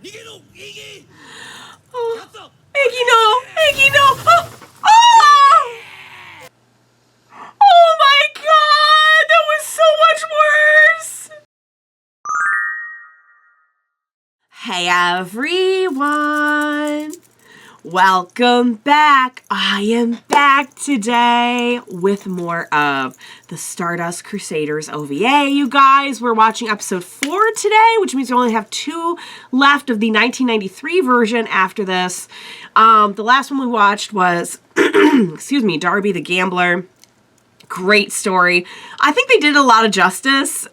Oh, Iggy, no! Iggy, no! Oh! Oh! Oh my god! That was so much worse! Hey everyone! Welcome back! I am back today with more of the Stardust Crusaders OVA, you guys. We're watching episode 4 today, which means we only have 2 left of the 1993 version after this. The last one we watched was, excuse me, Darby the Gambler. Great story. I think they did a lot of justice.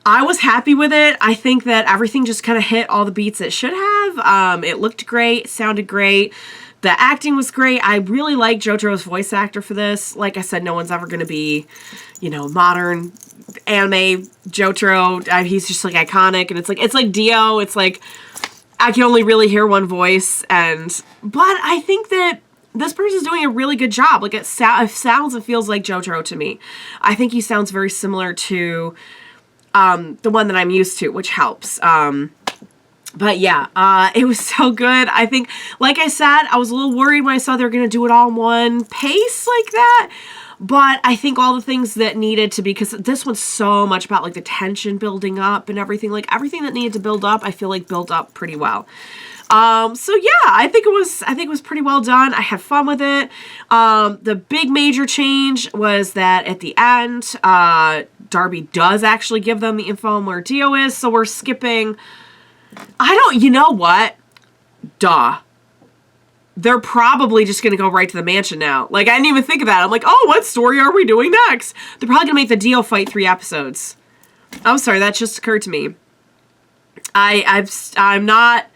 I was happy with it. I think that everything just kind of hit all the beats it should have. It looked great, sounded great. The acting was great. I really like Jojo's voice actor for this. Like I said, no one's ever going to be, you know, modern anime Jotaro. He's just like iconic, and it's like Dio. It's like I can only really hear one voice, but I think that this person's doing a really good job. Like it sounds and feels like Jotaro to me. I think he sounds very similar to the one that I'm used to, which helps. But yeah, it was so good. I think, like I said, I was a little worried when I saw they were going to do it all in one pace like that. But I think all the things that needed to be, because this one's so much about like the tension building up and everything, like everything that needed to build up, I feel like built up pretty well. So yeah, I think it was pretty well done. I had fun with it. The big major change was that at the end, Darby does actually give them the info on where Dio is, so we're skipping. You know what? Duh. They're probably just gonna go right to the mansion now. Like, I didn't even think of that. I'm like, oh, what story are we doing next? They're probably gonna make the Dio fight 3 episodes. I'm sorry, that just occurred to me. I'm not...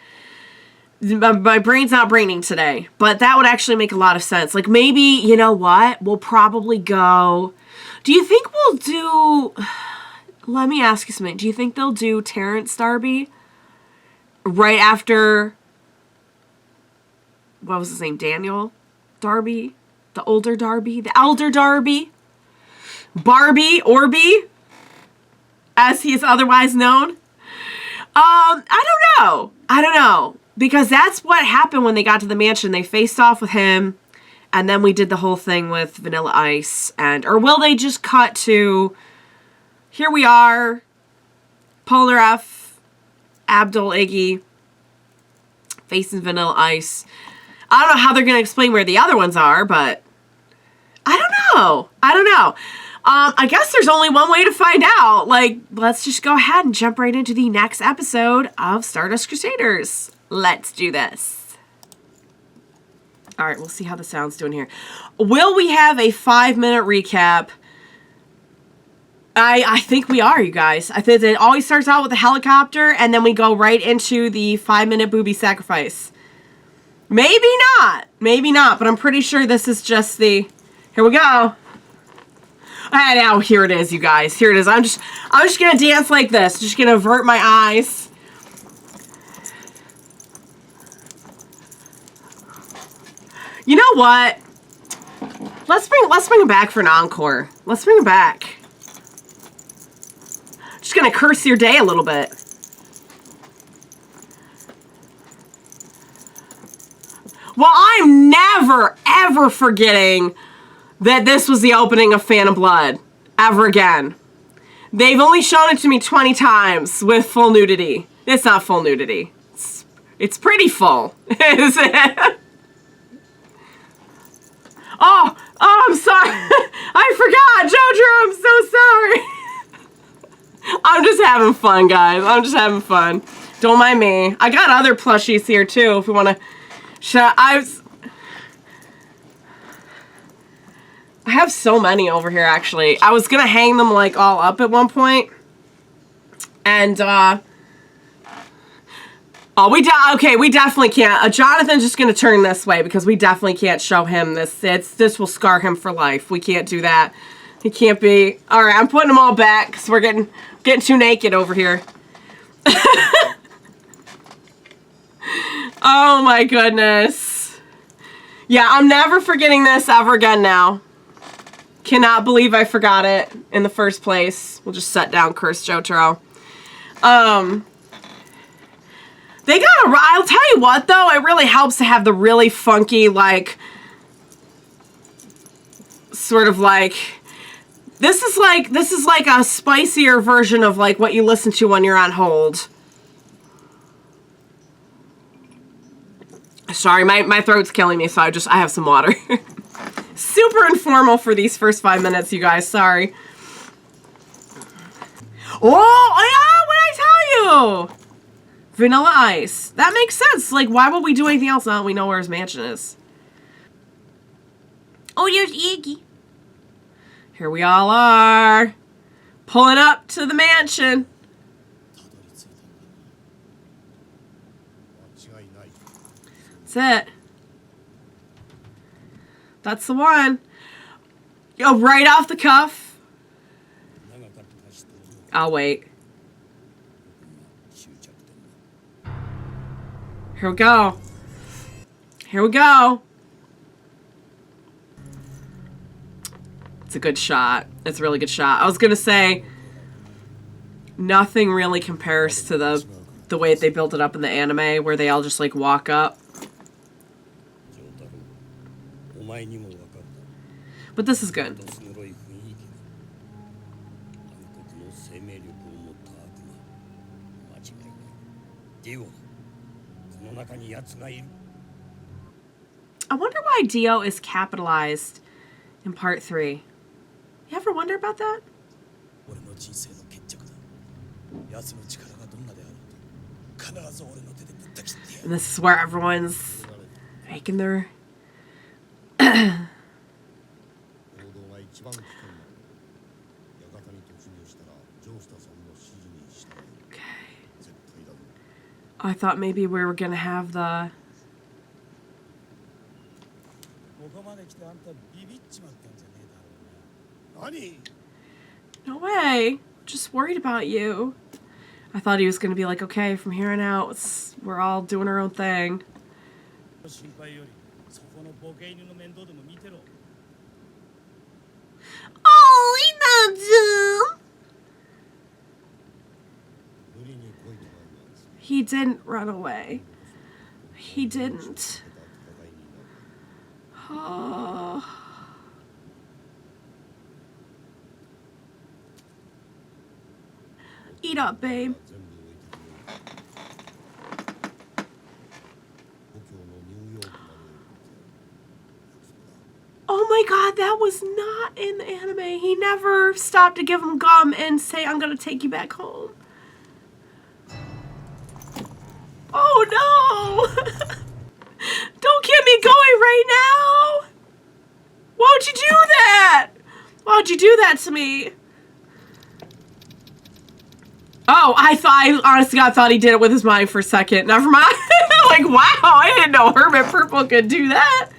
My brain's not braining today, but that would actually make a lot of sense. Like, maybe, you know what? We'll probably go... Do you think we'll do... Let me ask you something. Do you think they'll do Terrence Darby right after... What was his name? Daniel Darby? The older Darby? The elder Darby? Barbie? Orby? As he is otherwise known? I don't know. Because that's what happened when they got to the mansion. They faced off with him, and then we did the whole thing with Vanilla Ice. Or will they just cut to, here we are, Polar F, Avdol, Iggy, facing Vanilla Ice. I don't know how they're going to explain where the other ones are, but I don't know. I guess there's only one way to find out. Like, let's just go ahead and jump right into the next episode of Stardust Crusaders. Let's do this. All right, we'll see how the sound's doing here. Will we have a 5-minute recap? I think we are, you guys. I think it always starts out with a helicopter, and then we go right into the 5-minute booby sacrifice. Maybe not, but I'm pretty sure this is just the... Here we go. And now here it is, you guys. Here it is. I'm just gonna dance like this. Just gonna avert my eyes. You know what? Let's bring him back for an encore. Let's bring him back. Just gonna curse your day a little bit. Well, I'm never, ever forgetting that this was the opening of Phantom Blood. Ever again. They've only shown it to me 20 times with full nudity. It's not full nudity. It's pretty full. Is it? Oh, I'm sorry. I forgot. Jojo, I'm so sorry. I'm just having fun, guys. I'm just having fun. Don't mind me. I got other plushies here, too, if we want to... I have so many over here, actually. I was gonna hang them, like, all up at one point. And, oh, we definitely can't. Jonathan's just gonna turn this way, because we definitely can't show him this. This will scar him for life. We can't do that. He can't be... Alright, I'm putting them all back, because we're getting too naked over here. Oh my goodness. Yeah, I'm never forgetting this ever again now. Cannot believe I forgot it in the first place. We'll just set down Curse Jotaro. They got a... I'll tell you what, though. It really helps to have the really funky, like... Sort of like... This is like a spicier version of, like, what you listen to when you're on hold. Sorry, my throat's killing me, so I have some water. Super informal for these first 5 minutes, you guys. Sorry. Oh, yeah, what did I tell you? Vanilla ice. That makes sense. Like, why would we do anything else now that we know where his mansion is? Oh, there's Iggy. Here we all are. Pulling up to the mansion. That's it. That's the one. Yo, right off the cuff. I'll wait. Here we go. Here we go. It's a good shot. It's a really good shot. I was gonna say nothing really compares to the way they built it up in the anime, where they all just like walk up. But this is good. I wonder why Dio is capitalized in part 3. You ever wonder about that? And this is where everyone's making their... I thought maybe we were gonna have the... No way. Just worried about you. I thought he was gonna be like, okay, from here on out, we're all doing our own thing. Oh, he loves him. He didn't run away. He didn't. Oh. Eat up, babe. Oh my god, that was not in the anime. He never stopped to give him gum and say, I'm gonna take you back home. Oh no! Don't get me going right now! Why would you do that? Why would you do that to me? Oh, I honestly thought he did it with his mind for a second. Never mind. Like, wow, I didn't know Hermit Purple could do that.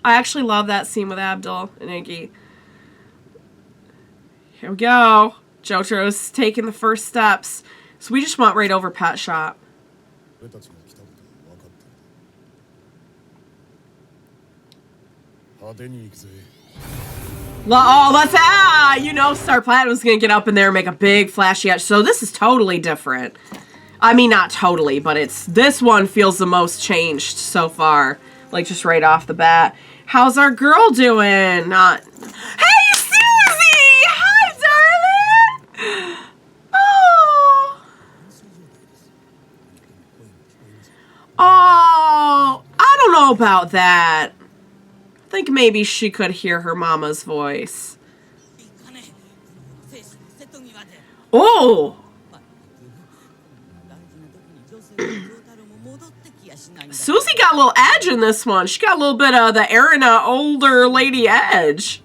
I actually love that scene with Avdol and Iggy. Here we go. Jotaro's taking the first steps. So we just went right over Pet Shop. You know Star Platinum's gonna get up in there and make a big flashy edge. So this is totally different. I mean, not totally, but this one feels the most changed so far. Like, just right off the bat. How's our girl doing? Not... Hey, Susie! Hi, darling! Oh! Oh, I don't know about that. I think maybe she could hear her mama's voice. Oh! Susie got a little edge in this one. She got a little bit of the Erina older lady edge.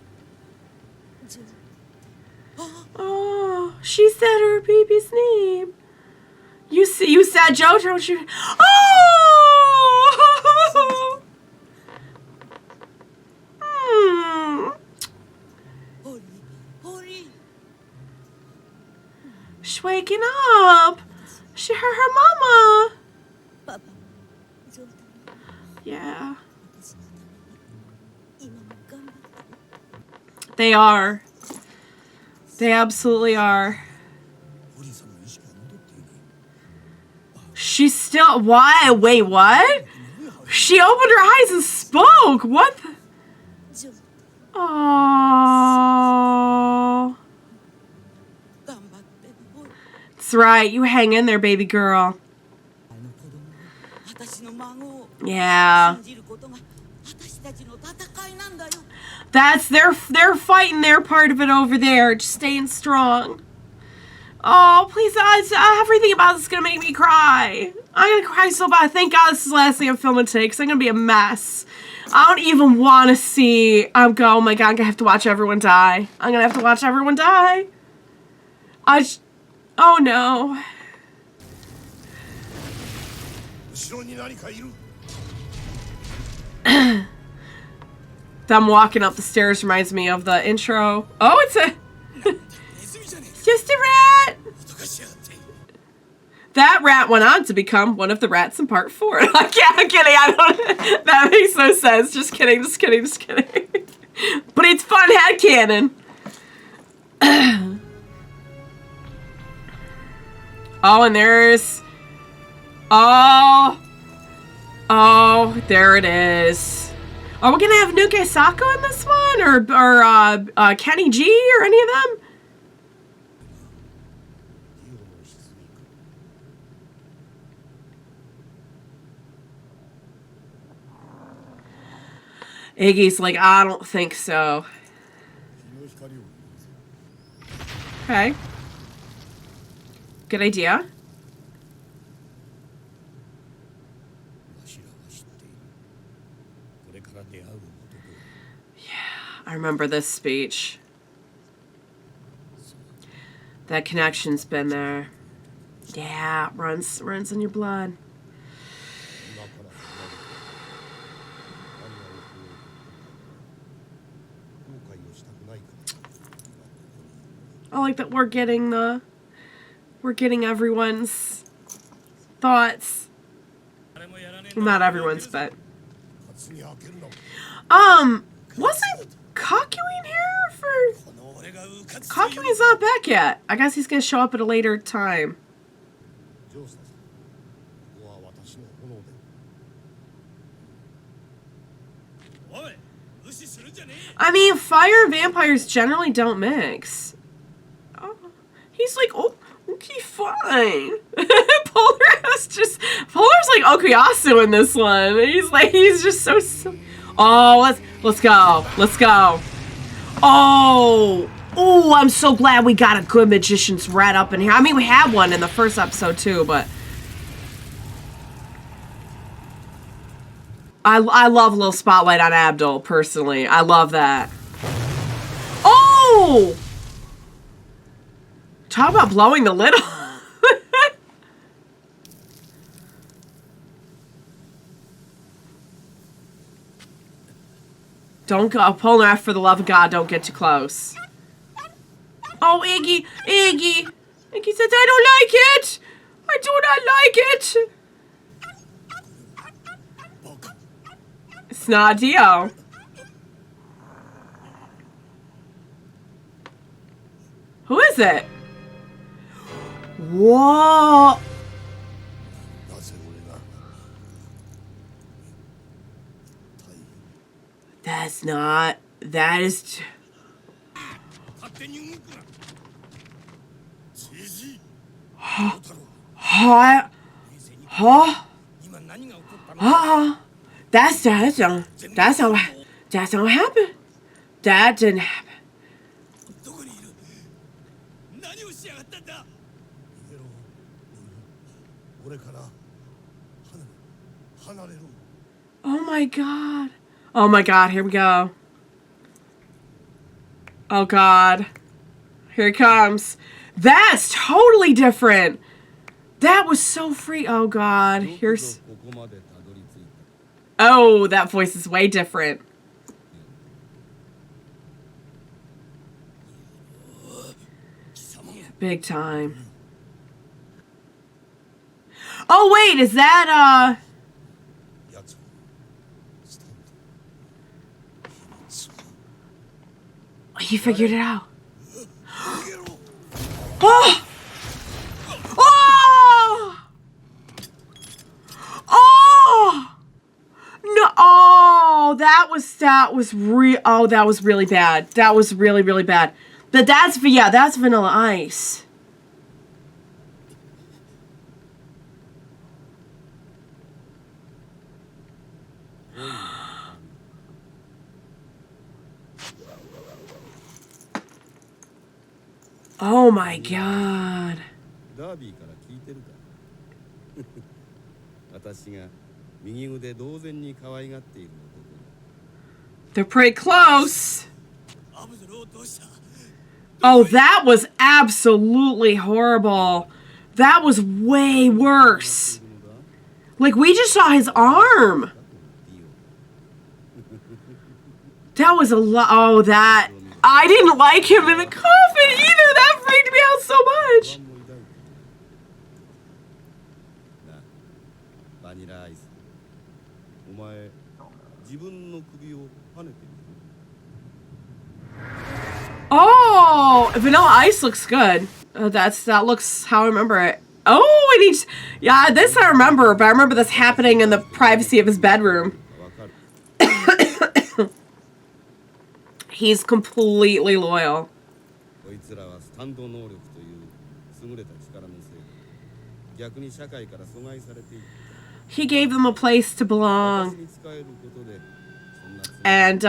Oh, she said her baby's name. You said Jojo. Oh! She's waking up. She heard her mama. They are. They absolutely are. She's still... What? Wait, what? She opened her eyes and spoke! What the... Aww. That's right. You hang in there, baby girl. Yeah. That's... They're fighting their part of it over there. Just staying strong. Oh, please, everything about this is going to make me cry. I'm going to cry so bad. Thank God this is the last thing I'm filming today, because I'm going to be a mess. I don't even want to see... oh my God, I'm going to have to watch everyone die. I'm going to have to watch everyone die. Oh, no. Them walking up the stairs reminds me of the intro. Oh, it's a... just a rat! That rat went on to become one of the rats in part 4. I'm kidding, I don't... That makes no sense. Just kidding, just kidding, just kidding. But it's fun headcanon. Oh, and there's... Oh, there it is. Are we gonna have Nuke Sako in this one? Or Kenny G or any of them? Iggy's like, I don't think so. Okay. Good idea. Yeah, I remember this speech. That connection's been there. Yeah, runs in your blood. I like that we're getting everyone's thoughts. Well, not everyone's, but wasn't Kakyoin here for... Kakyoin's not back yet. I guess he's gonna show up at a later time. I mean, fire and vampires generally don't mix. Oh, he's like, oh, okay, fine. Polar's like Okuyasu in this one. He's just so oh, let's go. Oh, I'm so glad we got a good magician's rat up in here. I mean, we had one in the first episode too, but I love a little spotlight on Avdol, personally. I love that. Oh! Talk about blowing the lid off. Don't go. Polnareff, for the love of God, don't get too close. Oh, Iggy. Iggy says, I don't like it. I do not like it. It's not Dio. Who is it? Whoa. That's not... That is... Huh? That's not happen. That didn't happen. Oh my God. Oh my God, here we go. Oh God. Here it comes. That's totally different. That was so free. Oh God. Here's... Oh, that voice is way different. Big time. Oh wait, is that He figured it out. Oh! Oh! Oh! No! Oh, that was really bad. That was really, really bad. But that's Vanilla Ice. Oh my god. They're pretty close. Oh, that was absolutely horrible. That was way worse. Like, we just saw his arm. That was a lot. Oh, that. I didn't like him in the coffin either. That freaked me out so much. Oh, Vanilla Ice looks good. That looks how I remember it. Oh, and he's, yeah, this I remember, but I remember this happening in the privacy of his bedroom. He's completely loyal. He gave them a place to belong. And,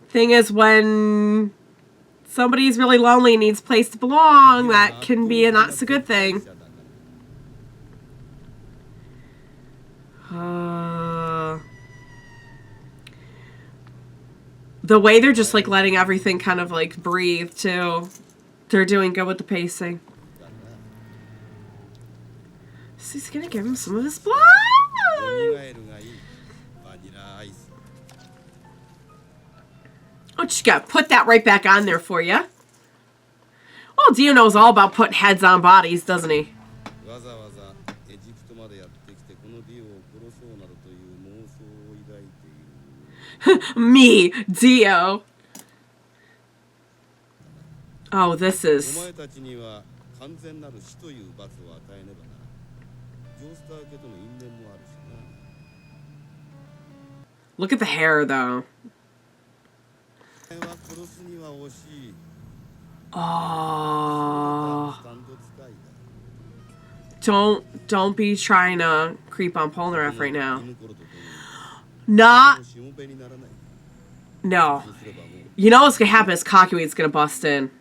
thing is, when somebody's really lonely and needs a place to belong, that can be a not so good thing. The way they're just like letting everything kind of like breathe too. They're doing good with the pacing. So he's gonna give him some of his blood. Oh, just gotta put that right back on there for you. Oh, Dio knows all about putting heads on bodies, doesn't he? Me, Dio. Oh, this is... Look at the hair, though. Oh. Don't be trying to creep on Polnareff right now. Not. No. You know what's gonna happen is Kakyoin's gonna bust in.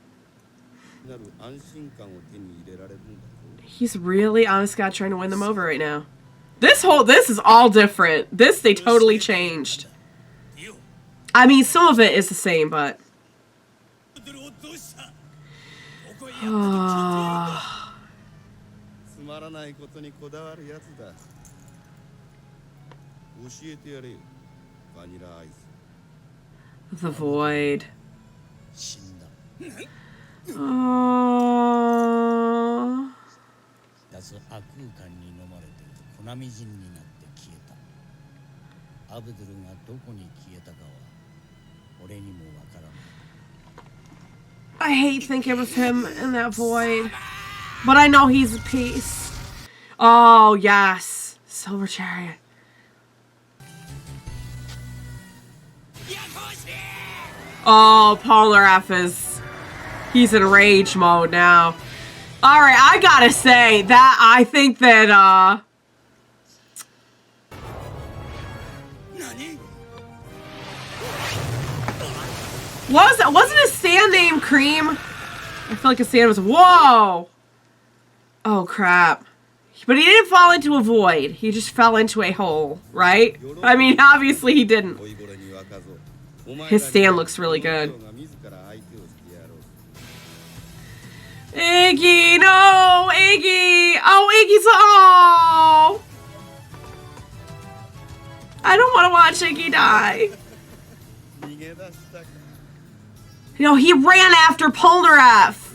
He's really, honest God, trying to win them over right now. This is all different. This, they totally changed. I mean, some of it is the same, but... The void. Oh. I hate thinking of him in that void, but I know he's a piece. Oh, yes. Silver Chariot. Oh, Polnareff he's in rage mode now. Alright, I gotta say that I think that, wasn't his stand named Cream? I feel like his stand was, whoa! Oh, crap. But he didn't fall into a void. He just fell into a hole, right? I mean, obviously he didn't. His stand looks really good. Iggy, no! Iggy! Oh, Iggy's... Oh! I don't want to watch Iggy die. You know, he ran after Polnareff.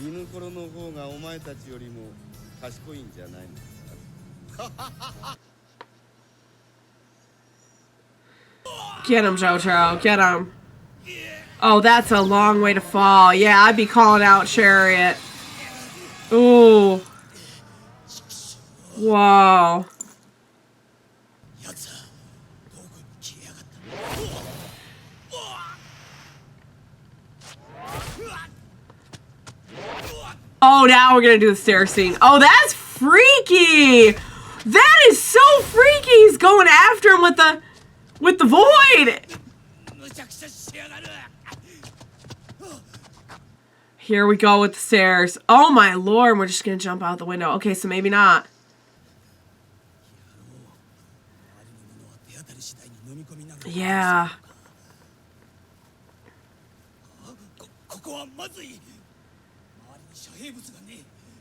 Get him, Jotaro. Get him. Oh, that's a long way to fall. Yeah, I'd be calling out Chariot. Ooh. Whoa. Oh, now we're gonna do the stair scene. Oh, that's freaky! That is so freaky! He's going after him with the void! Here we go with the stairs. Oh my lord, we're just gonna jump out the window. Okay, so maybe not. Yeah.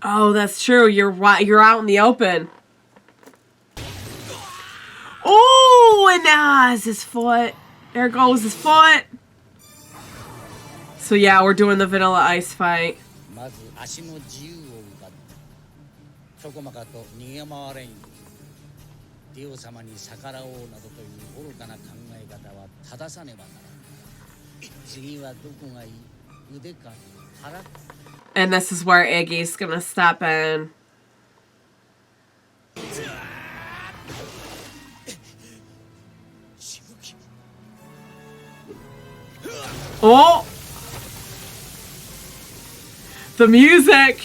Oh, that's true. You're out in the open. Oh, and now it's his foot. There goes his foot. So yeah, we're doing the Vanilla Ice fight. And this is where Iggy's gonna step in. Oh! The music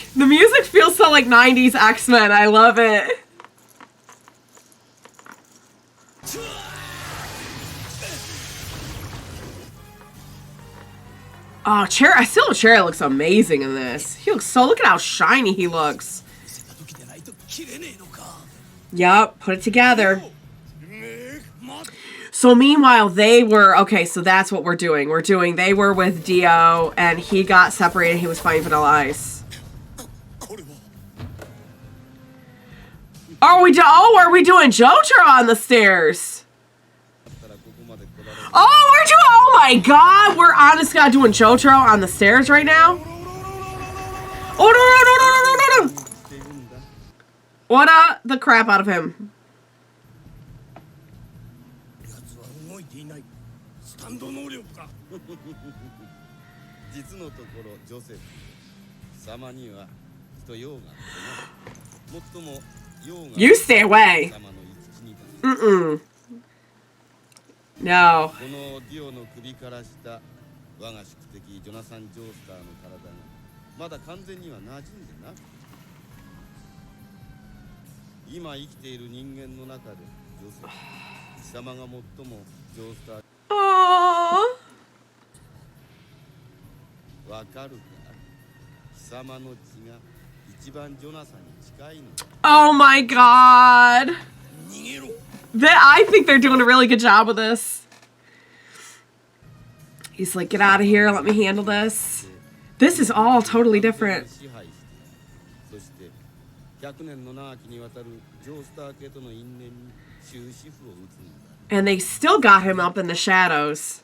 feels so like 90s X-Men. I love it. Oh, Cherry looks amazing in this. He looks so, look at how shiny he looks. Yup, put it together. So meanwhile, they were, okay, so that's what we're doing. They were with Dio, and he got separated. He was fighting Vanilla Ice. Are we doing Jotaro on the stairs? Oh my god, we're honest god doing Jotaro on the stairs right now? Oh, no. What the crap out of him. You stay away. Mm-mm. No. Aww. Oh my god. I think they're doing a really good job with this. He's like, get out of here, let me handle this. This is all totally different. And they still got him up in the shadows.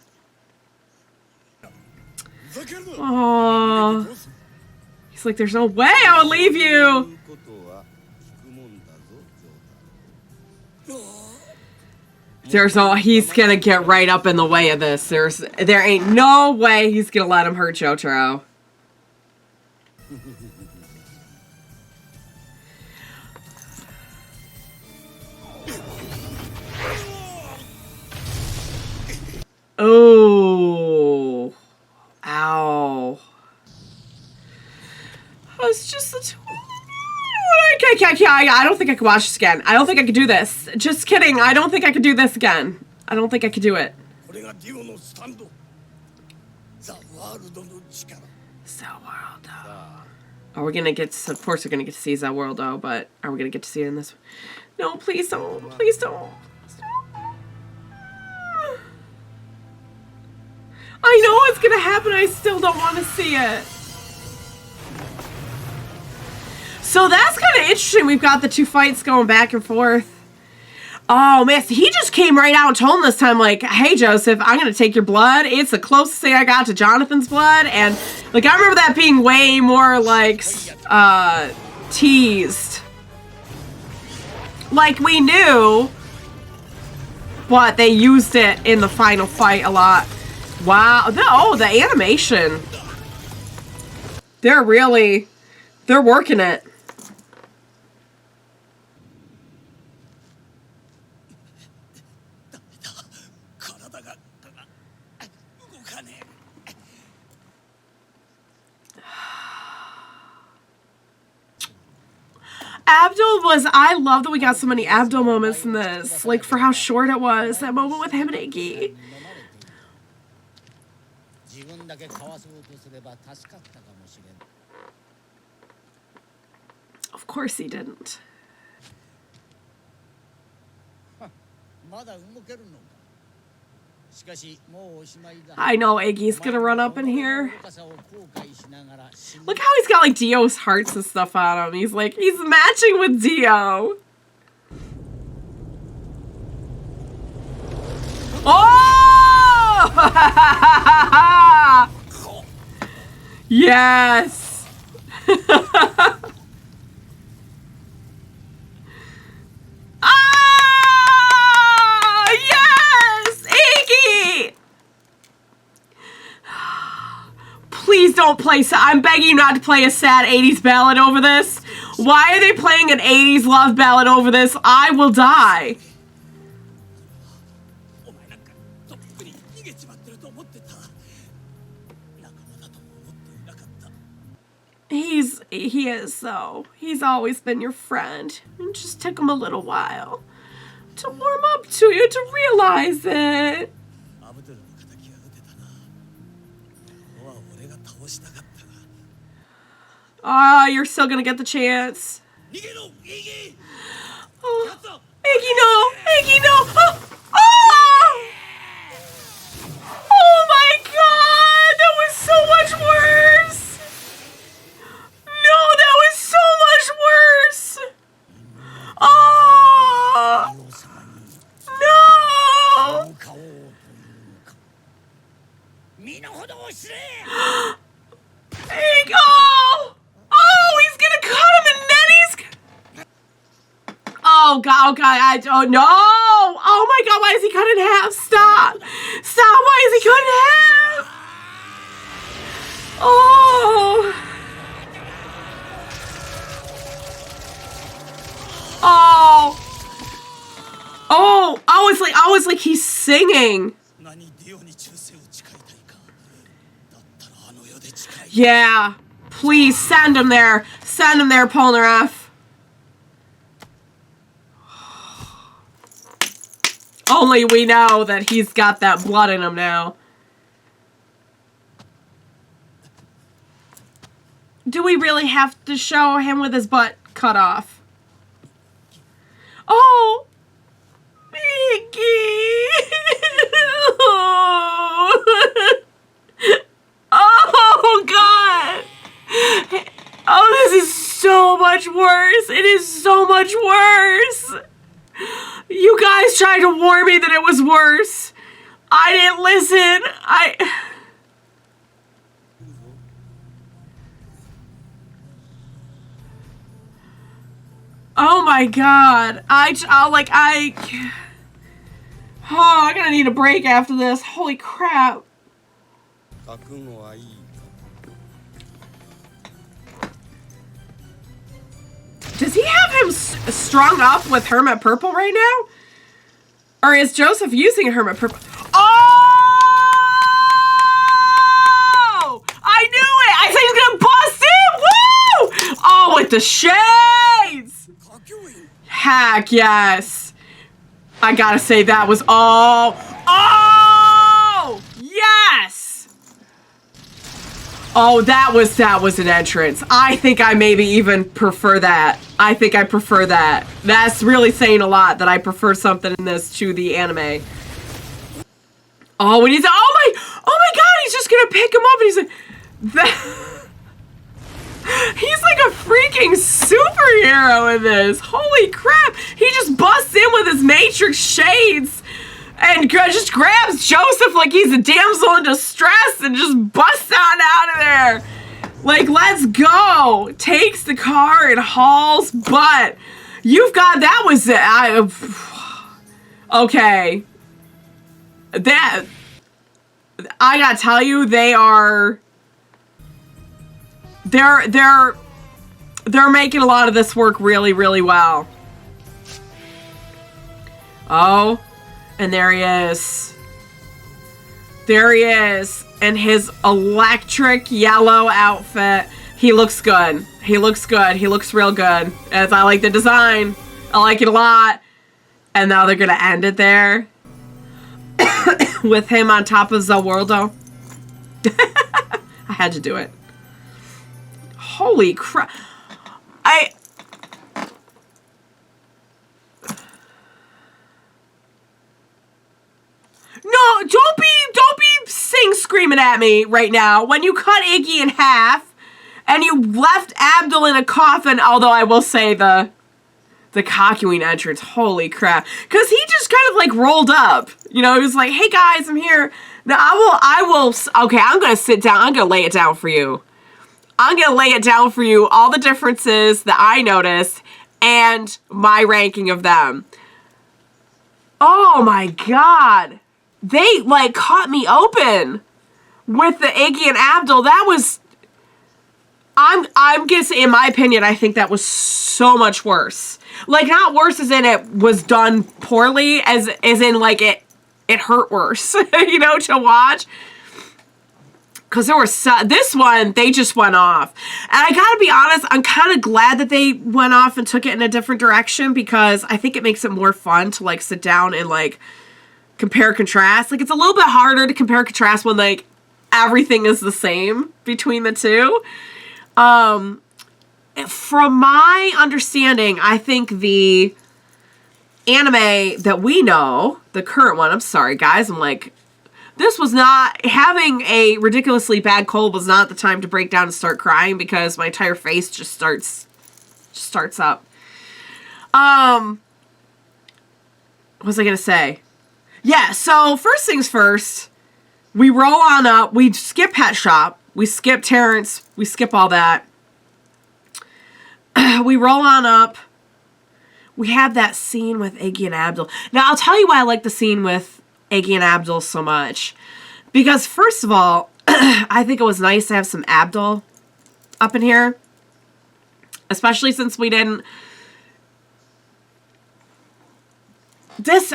Oh, he's like, there's no way I would leave you. He's gonna get right up in the way of this. There ain't no way he's gonna let him hurt Jotaro. Oh. Ow. It's just the two. I don't think I could watch this again. I don't think I could do this. Just kidding. I don't think I could do this again. I don't think I could do it. Are we gonna get to, of course we're gonna get to see Zaworldo, but are we gonna get to see it in this one? No, please don't. Please don't. I know it's gonna happen, I still don't want to see it. So that's kind of interesting. We've got the two fights going back and forth. Oh man, he just came right out and told him this time, like, hey Joseph, I'm gonna take your blood. It's the closest thing I got to Jonathan's blood. And like, I remember that being way more like teased. Like we knew, but they used it in the final fight a lot. Wow. The animation. They're working it. Avdol I love that we got so many Avdol moments in this. Like, for how short it was. That moment with him and Iggy. Of course he didn't. I know Iggy's gonna run up in here. Look how he's got like Dio's hearts and stuff on him. He's matching with Dio. Oh! Yes. Please don't play. I'm begging you not to play a sad 80s ballad over this. Why are they playing an 80s love ballad over this? I will die. He is though. He's always been your friend. It just took him a little while to warm up to you, to realize it. Ah, you're still gonna get the chance. Oh, Iggy, no! Iggy, no! Oh! Oh! Oh my god! That was so much worse! No, that was so much worse! Oh! No! Iggy! Oh! Oh, he's gonna cut him and then he's... Oh god, oh god, oh no! Oh my god, why is he cut in half? Stop! Stop, why is he cut in half? Oh! Oh! Oh! I was like he's singing. Yeah. Please send him there. Send him there, Polnareff. Only we know that he's got that blood in him now. Do we really have to show him with his butt cut off? Oh! Mickey! Oh, God! Oh, this is so much worse. It is so much worse. You guys tried to warn me that it was worse. I didn't listen. Oh my god. Oh, I'm gonna need a break after this. Holy crap. Does he have him strung up with Hermit Purple right now? Or is Joseph using Hermit Purple? Oh! I knew it! I said he was gonna bust in! Woo! Oh, with the shades! Heck yes! I gotta say that was all... Oh! Yes! Oh, that was an entrance. I think I maybe even prefer that. I think I prefer that. That's really saying a lot that I prefer something in this to the anime. Oh, when he's... Oh my god, he's just gonna pick him up and he's like... He's like a freaking superhero in this. Holy crap. He just busts in with his Matrix shades and just grabs Joseph like he's a damsel in distress and just busts on out of there. Like, let's go. Takes the car and hauls butt. You've got... That was it. Okay. I gotta tell you, they're making a lot of this work really, really well. Oh, and there he is. There he is in his electric yellow outfit. He looks good. He looks good. He looks real good. As I like the design. I like it a lot. And now they're going to end it there. With him on top of Zawoldo. I had to do it. Holy crap. No, don't be screaming at me right now when you cut Iggy in half and you left Avdol in a coffin, although I will say the Kakyoin entrance, holy crap. Because he just kind of like rolled up. You know, he was like, hey guys, I'm here. Now okay, I'm going to sit down. I'm going to lay it down for you. I'm going to lay it down for you, all the differences that I noticed and my ranking of them. Oh my god. They, like, caught me open with the Iggy and Avdol. That was... I'm guessing, in my opinion, I think that was so much worse. Like, not worse as in it was done poorly, as in, like, it hurt worse, you know, to watch. Because there were this one, they just went off. And I gotta be honest, I'm kind of glad that they went off and took it in a different direction, because I think it makes it more fun to, like, sit down and, like, compare contrast. Like, it's a little bit harder to compare contrast when, like, everything is the same between the two. From my understanding, I think the anime that we know, the current one, I'm sorry guys, I'm like, this was not, having a ridiculously bad cold was not the time to break down and start crying, because my entire face just starts up. What was I gonna say? Yeah, so first things first, we roll on up, we skip Pet Shop, we skip Terrence, we skip all that. We roll on up, we have that scene with Iggy and Avdol. Now, I'll tell you why I like the scene with Iggy and Avdol so much. Because, first of all, I think it was nice to have some Avdol up in here. Especially since we didn't...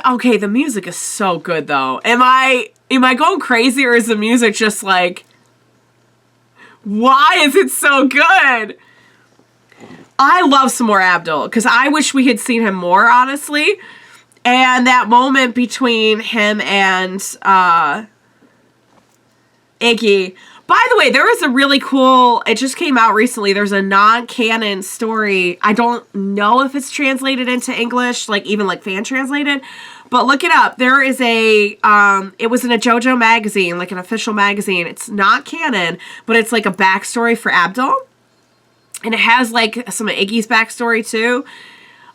Okay, the music is so good, though. Am I going crazy, or is the music just like... Why is it so good? I love some more Avdol, because I wish we had seen him more, honestly. And that moment between him and Iggy. By the way, there was a really cool, it just came out recently, there's a non-canon story. I don't know if it's translated into English, like even like fan translated, but look it up. There is a, it was in a Jojo magazine, like an official magazine. It's not canon, but it's like a backstory for Avdol. And it has like some of Iggy's backstory too.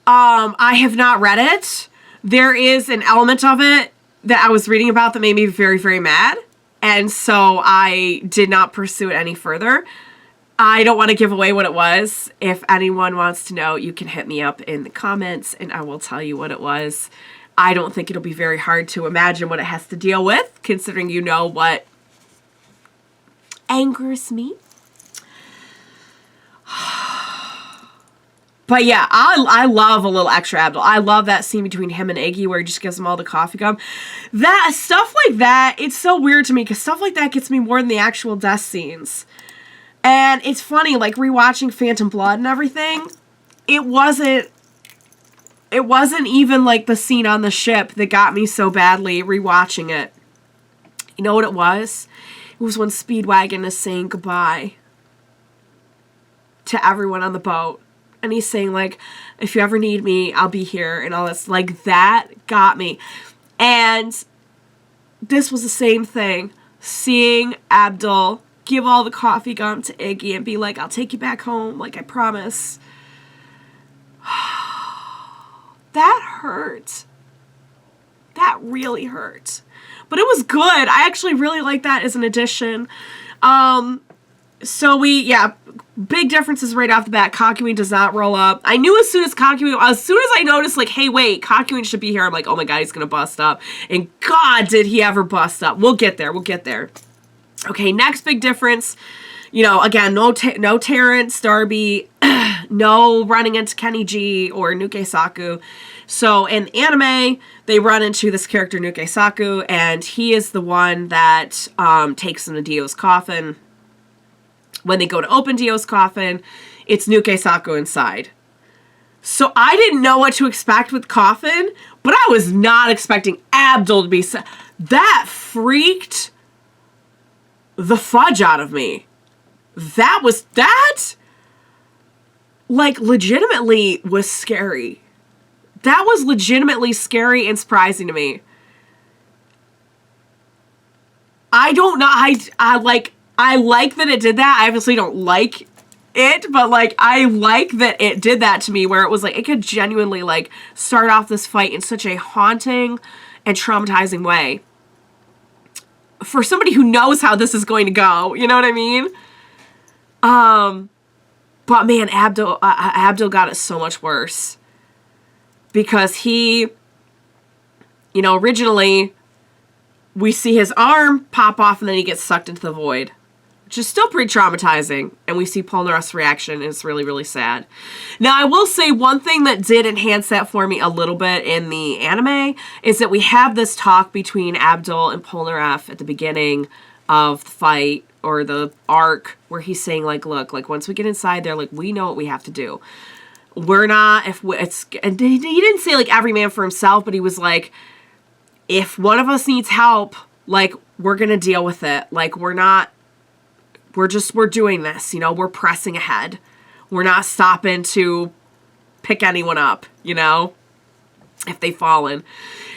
I have not read it. There is an element of it that I was reading about that made me very, very mad. And so I did not pursue it any further. I don't want to give away what it was. If anyone wants to know, you can hit me up in the comments and I will tell you what it was. I don't think it'll be very hard to imagine what it has to deal with, considering you know what angers me. But yeah, I love a little extra Avdol. I love that scene between him and Iggy where he just gives him all the coffee gum. That stuff like that, it's so weird to me because stuff like that gets me more than the actual death scenes. And it's funny, like rewatching Phantom Blood and everything, it wasn't even like the scene on the ship that got me so badly rewatching it. You know what it was? It was when Speedwagon is saying goodbye to everyone on the boat. And he's saying, like, if you ever need me, I'll be here. And all this. Like, that got me. And this was the same thing. Seeing Avdol give all the coffee gum to Iggy and be like, I'll take you back home. Like, I promise. That hurt. That really hurt. But it was good. I actually really like that as an addition. So big differences right off the bat. Kakyoin does not roll up. I knew as soon as I noticed, like, hey, wait, Kakyoin should be here, I'm like, oh my god, he's gonna bust up. And god, did he ever bust up. We'll get there. Okay, next big difference. You know, again, no Terrence, Darby, no running into Kenny G or Nuke Saku. So in anime, they run into this character, Nuke Saku, and he is the one that takes them to Dio's coffin. When they go to open Dio's coffin, it's Nuke Saku inside. So I didn't know what to expect with coffin, but I was not expecting Avdol to be... That freaked the fudge out of me. That like, legitimately was scary. That was legitimately scary and surprising to me. I don't know. I like that it did that. I obviously don't like it, but, like, I like that it did that to me, where it was, like, it could genuinely, like, start off this fight in such a haunting and traumatizing way. For somebody who knows how this is going to go, you know what I mean? But man, Avdol got it so much worse. Because he, you know, originally, we see his arm pop off and then he gets sucked into the void. Which is still pretty traumatizing. And we see Polnareff's reaction, and it's really, really sad. Now, I will say one thing that did enhance that for me a little bit in the anime is that we have this talk between Avdol and Polnareff at the beginning of the fight, or the arc, where he's saying, like, look, like, once we get inside there, like, we know what we have to do. We're not, and he didn't say, like, every man for himself, but he was like, if one of us needs help, like, we're gonna deal with it. Like, we're doing this, you know, we're pressing ahead. We're not stopping to pick anyone up, you know, if they've fallen.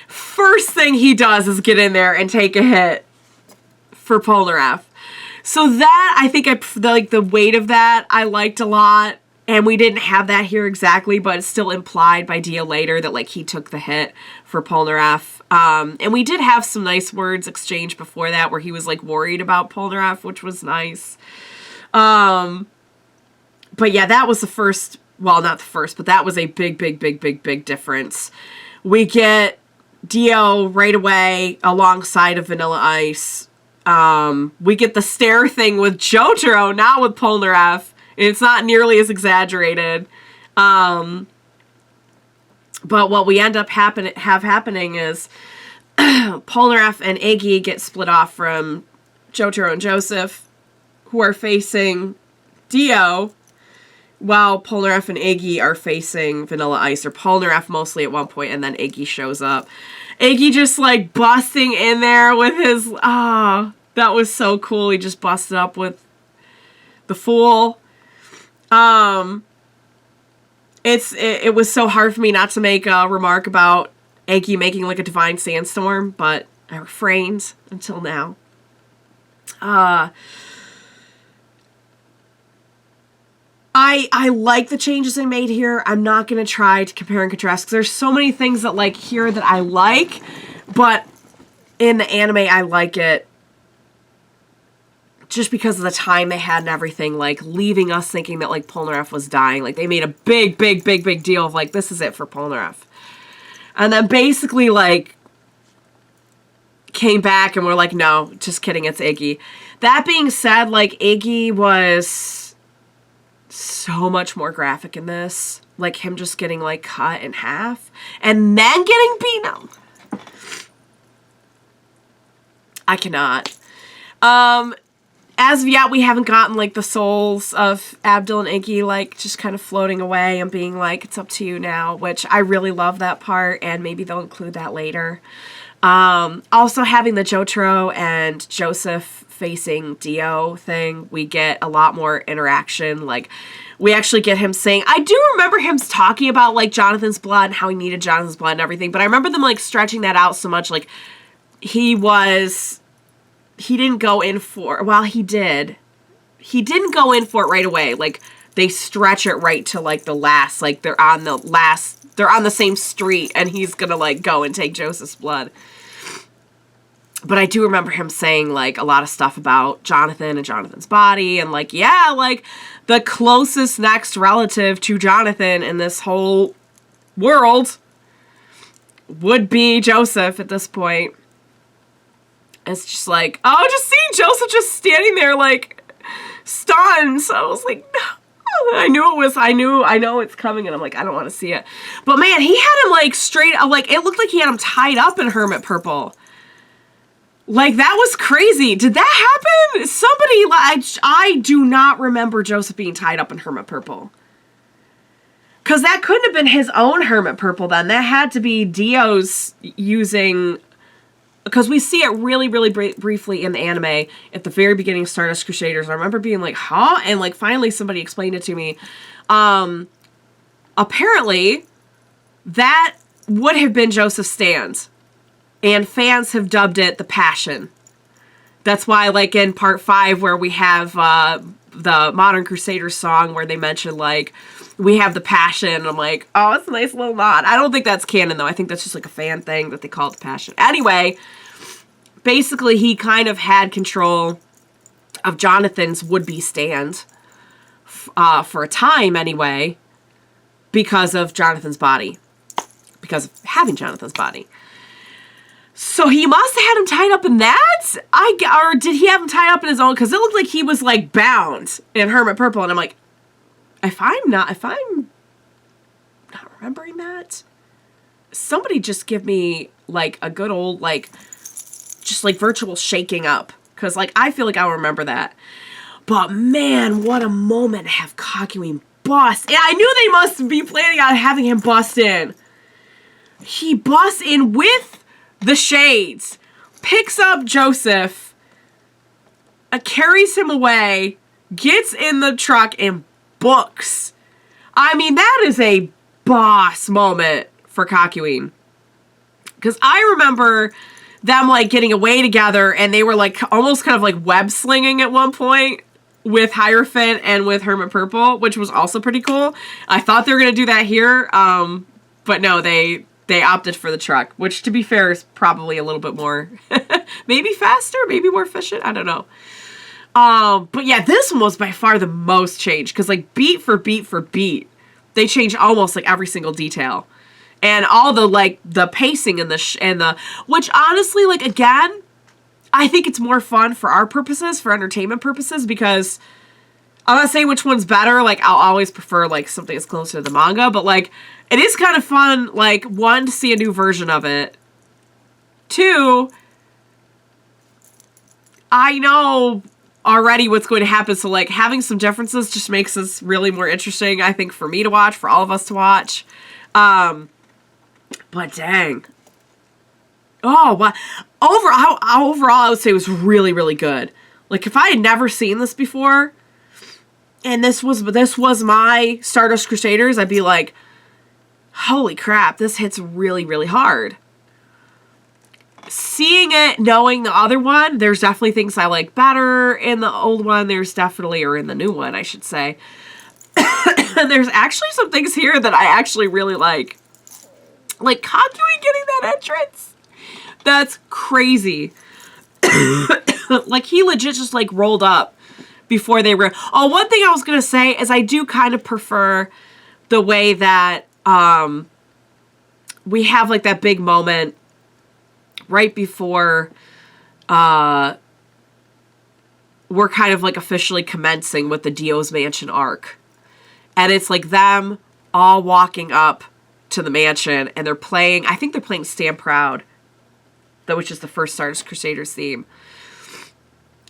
First thing he does is get in there and take a hit for Polnareff. So that, I think, the weight of that, I liked a lot. And we didn't have that here exactly, but it's still implied by Dio later that, like, he took the hit for Polnareff. And we did have some nice words exchanged before that, where he was, like, worried about Polnareff, which was nice. But yeah, that was the first, well, not the first, but that was a big difference. We get Dio right away alongside of Vanilla Ice. We get the stare thing with Jotaro, not with Polnareff. It's not nearly as exaggerated. But what we end up happening is Polnareff and Iggy get split off from Jotaro and Joseph, who are facing Dio, while Polnareff and Iggy are facing Vanilla Ice, or Polnareff mostly at one point, and then Iggy shows up. Iggy just, like, busting in there with his... that was so cool. He just busted up with the Fool. It was so hard for me not to make a remark about Iggy making, like, a divine sandstorm, but I refrained until now. I like the changes they made here. I'm not going to try to compare and contrast, because there's so many things that, like, here that I like, but in the anime, I like it just because of the time they had and everything, like, leaving us thinking that, like, Polnareff was dying. Like, they made a big deal of, like, this is it for Polnareff. And then basically, like, came back and were like, no, just kidding, it's Iggy. That being said, like, Iggy was so much more graphic in this. Like, him just getting, like, cut in half. And then getting beaten up. I cannot. As of yet, we haven't gotten, like, the souls of Avdol and Iggy, like, just kind of floating away and being like, it's up to you now, which I really love that part, and maybe they'll include that later. Also, having the Jotaro and Joseph facing Dio thing, we get a lot more interaction. Like, we actually get him saying, I do remember him talking about, like, Jonathan's blood and how he needed Jonathan's blood and everything, but I remember them, like, stretching that out so much, like, he didn't go in for, well, he did. He didn't go in for it right away. Like, they stretch it right to, like, the last, like, they're on the same street, and he's gonna, like, go and take Joseph's blood. But I do remember him saying, like, a lot of stuff about Jonathan and Jonathan's body. And, like, yeah, like, the closest next relative to Jonathan in this whole world would be Joseph at this point. It's just like, oh, just seeing Joseph just standing there, like, stunned. So I was like, no. I know it's coming, and I'm like, I don't want to see it. But man, he had him, like, straight up, like, it looked like he had him tied up in Hermit Purple. Like, that was crazy. Did that happen? Somebody, I do not remember Joseph being tied up in Hermit Purple. Because that couldn't have been his own Hermit Purple then. That had to be Dio's using... Because we see it really, really briefly in the anime at the very beginning of Stardust Crusaders. I remember being like, huh? And, like, finally somebody explained it to me. Apparently, that would have been Joseph's stand. And fans have dubbed it the Passion. That's why, like, in part 5, where we have the Modern Crusaders song where they mention, like, we have the Passion. I'm like, oh, it's a nice little nod. I don't think that's canon, though. I think that's just, like, a fan thing that they call it the Passion. Anyway, basically, he kind of had control of Jonathan's would-be stand for a time, anyway, because of Jonathan's body. Because of having Jonathan's body. So he must have had him tied up in that? Or did he have him tied up in his own? Because it looked like he was, like, bound in Hermit Purple. And I'm like, if I'm not remembering that, somebody just give me, like, a good old, like, just, like, virtual shaking up. Because, like, I feel like I'll remember that. But, man, what a moment to have Kakyoin bust. And I knew they must be planning on having him bust in. He busts in with the shades, picks up Joseph, carries him away, gets in the truck, and books. I mean, that is a boss moment for Kakyoin. Because I remember them, like, getting away together, and they were, like, almost kind of, like, web-slinging at one point with Hierophant and with Hermit Purple, which was also pretty cool. I thought they were going to do that here, but no, they opted for the truck, which, to be fair, is probably a little bit more, maybe faster, maybe more efficient. I don't know. But yeah, this one was by far the most changed, because, like, beat for beat for beat, they changed almost, like, every single detail. And all the, like, the pacing and the which honestly, like, again, I think it's more fun for our purposes, for entertainment purposes, because I'm not saying which one's better. Like, I'll always prefer, like, something that's closer to the manga, but, like, it is kind of fun, like, 1, to see a new version of it. 2, I know already what's going to happen, so, like, having some differences just makes this really more interesting, I think, for me to watch, for all of us to watch. But dang. Oh, wow. Overall, I would say it was really, really good. Like, if I had never seen this before, and this was my Stardust Crusaders, I'd be like, holy crap, this hits really, really hard. Seeing it, knowing the other one, there's definitely things I like better in the old one. There's definitely, or in the new one, I should say. There's actually some things here that I actually really like. Like, Kakyoin getting that entrance? That's crazy. Like, he legit just, like, rolled up before they were... Oh, one thing I was going to say is I do kind of prefer the way that we have, like, that big moment right before we're kind of, like, officially commencing with the Dio's Mansion arc. And it's, like, them all walking up to the mansion, and they're playing... I think they're playing Stand Proud, which is the first Stardust Crusaders theme.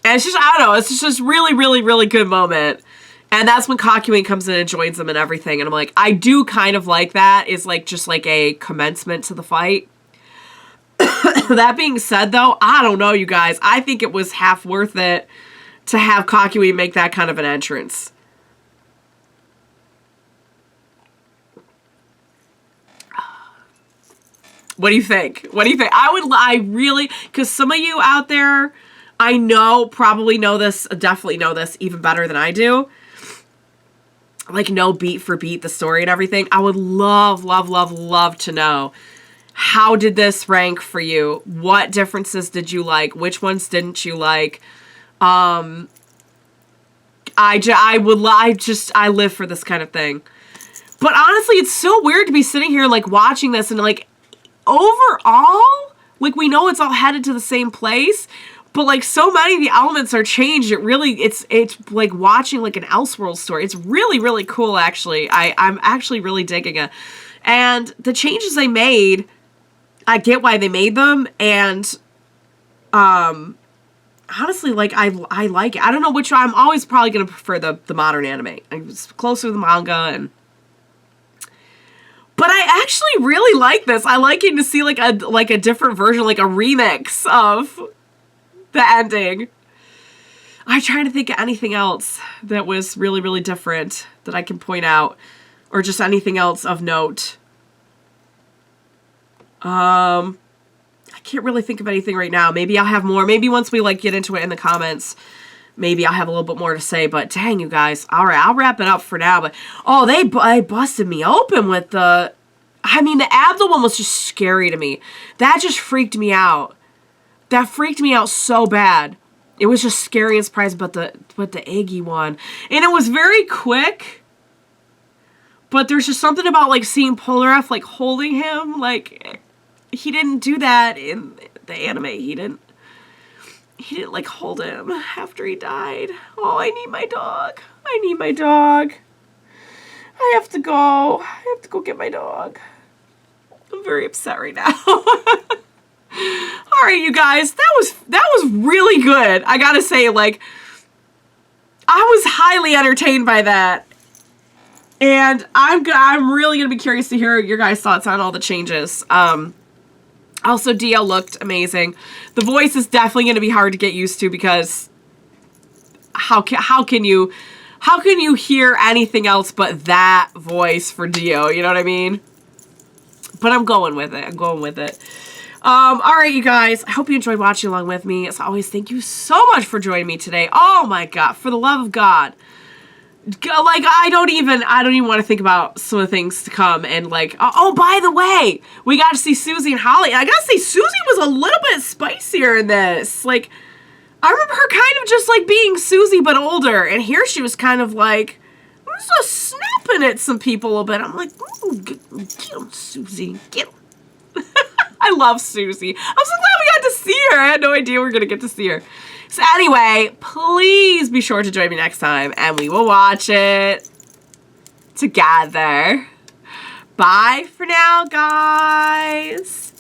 And it's just, I don't know, it's just really, really, really good moment. And that's when Kakyoin comes in and joins them and everything. And I'm like, I do kind of like that. Is like just like a commencement to the fight. That being said, though, I don't know, you guys. I think it was half worth it to have Kakyoin make that kind of an entrance. What do you think? What do you think? I really, because some of you out there, I know, probably know this, definitely know this even better than I do. Like, know beat for beat the story and everything. I would love, love, love, love to know how did this rank for you? What differences did you like? Which ones didn't you like? I live for this kind of thing. But honestly, it's so weird to be sitting here like watching this and like overall, like we know it's all headed to the same place, but like so many of the elements are changed. It's like watching like an Elseworld story. It's really, really cool actually. I'm actually really digging it. And the changes they made, I get why they made them, and honestly, like I like it. I don't know which one. I'm always probably gonna prefer the modern anime. It's closer to the manga, but I actually really like this. I like getting to see like a different version, like a remix of the ending. I'm trying to think of anything else that was really, really different that I can point out, or just anything else of note. I can't really think of anything right now. Maybe I'll have more. Maybe once we like get into it in the comments, maybe I'll have a little bit more to say. But dang, you guys. All right, I'll wrap it up for now. But oh, they busted me open with the. I mean, the Avdol one was just scary to me. That just freaked me out. That freaked me out so bad. It was just scary and surprising. But the Iggy one, and it was very quick. But there's just something about like seeing Polnareff like holding him like. He didn't do that in the anime. He didn't like hold him after he died. Oh, I need my dog. I need my dog. I have to go. I have to go get my dog. I'm very upset right now. All right, you guys. That was really good. I gotta say, like, I was highly entertained by that. And I'm really gonna be curious to hear your guys' thoughts on all the changes. Also, DL looked amazing. The voice is definitely going to be hard to get used to because how can you hear anything else but that voice for Dio? You know what I mean? But I'm going with it. I'm going with it. All right, you guys. I hope you enjoyed watching along with me. As always, thank you so much for joining me today. Oh my God! For the love of God. Like, I don't even want to think about some of the things to come. And like, oh, by the way, we got to see Susie and Holly. I gotta say, Susie was a little bit spicier in this. Like, I remember her kind of just like being Susie, but older. And here she was kind of like, just snapping at some people a little bit. I'm like, get him, Susie, get him. I love Susie. I'm so glad we got to see her. I had no idea we were going to get to see her. So anyway, please be sure to join me next time, and we will watch it together. Bye for now, guys.